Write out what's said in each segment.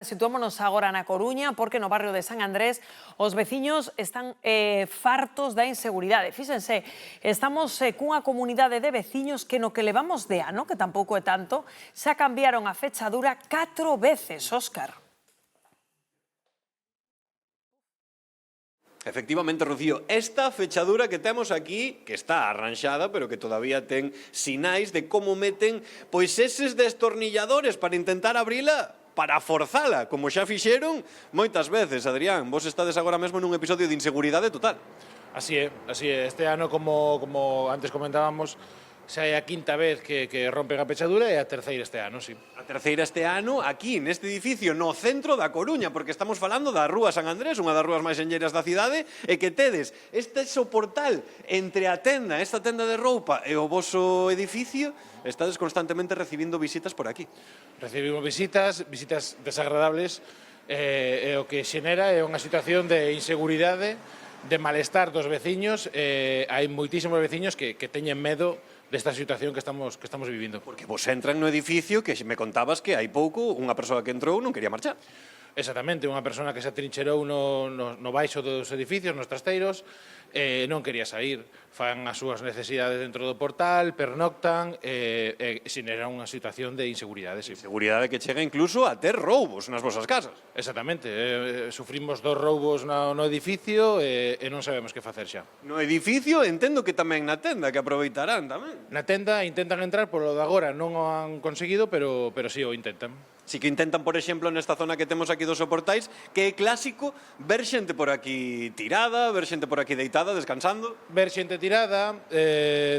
Situámonos agora na Coruña porque no barrio de San Andrés os veciños están fartos da inseguridade. Fíxense, estamos cunha comunidade de veciños que no que levamos de ano, que tampouco é tanto, xa cambiaron a fechadura 4 veces, Óscar. Efectivamente, Rocío, esta fechadura que temos aquí, que está arranxada, pero que todavía ten sinais de como meten pois eses destornilladores para intentar abrila, para forzala, como xa fixeron moitas veces. Adrián, vos estades agora mesmo nun episodio de inseguridade total. Así é. Este ano, como antes comentábamos, xa é a quinta vez que rompen a pechadura e a terceira este ano, sí. A terceira este ano, aquí, neste edificio, no centro da Coruña, porque estamos falando da Rúa San Andrés, unha das rúas máis enlleiras da cidade, e que tedes este soportal entre a tenda, esta tenda de roupa e o voso edificio, estades constantemente recibindo visitas por aquí. Recibimos visitas desagradables, e o que xenera é unha situación de inseguridade, de malestar dos veciños. Hai moitísimos veciños que teñen medo desta situación que estamos vivindo. Porque vos entran no edificio que me contabas que hai pouco unha persoa que entrou non quería marchar. Exactamente, unha persona que se atrincherou no baixo dos edificios, nos trasteiros, non quería sair. Fan as súas necesidades dentro do portal, pernoctan, e xenera unha situación de inseguridade. Sí. Inseguridade que chega incluso a ter roubos nas vosas casas. Exactamente, sufrimos 2 roubos no edificio e non sabemos que facer xa. No edificio entendo que tamén na tenda, que aproveitarán tamén. Na tenda intentan entrar, polo de agora non o han conseguido, pero sí o intentan. Si que intentan, por exemplo, nesta zona que temos aquí dos soportais, que é clásico ver xente por aquí tirada, ver xente por aquí deitada, descansando. Ver xente tirada,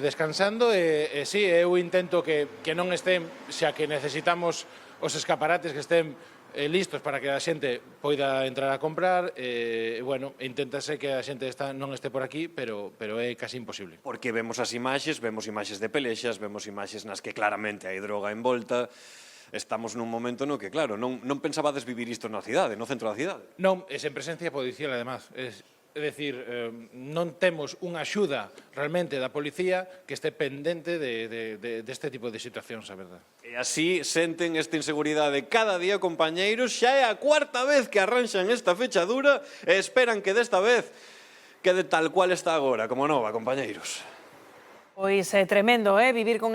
descansando, e sí, eu intento que non estén, xa que necesitamos os escaparates que estén listos para que a xente poida entrar a comprar, bueno, inténtase que a xente non este por aquí, pero é casi imposible. Porque vemos as imaxes de pelexas, vemos imaxes nas que claramente hai droga envolta. Estamos nun momento no que, claro, non pensabades vivir isto na cidade, no centro da cidade. Non, é sen presencia policial, además. É dicir, non temos unha axuda realmente da policía que este pendente deste tipo de situacións, a verdade. E así senten esta inseguridade cada día, compañeiros. Xa é a 4ª vez que arranxan esta fechadura e esperan que desta vez quede tal cual está agora, como nova, compañeiros. Pois é tremendo, vivir con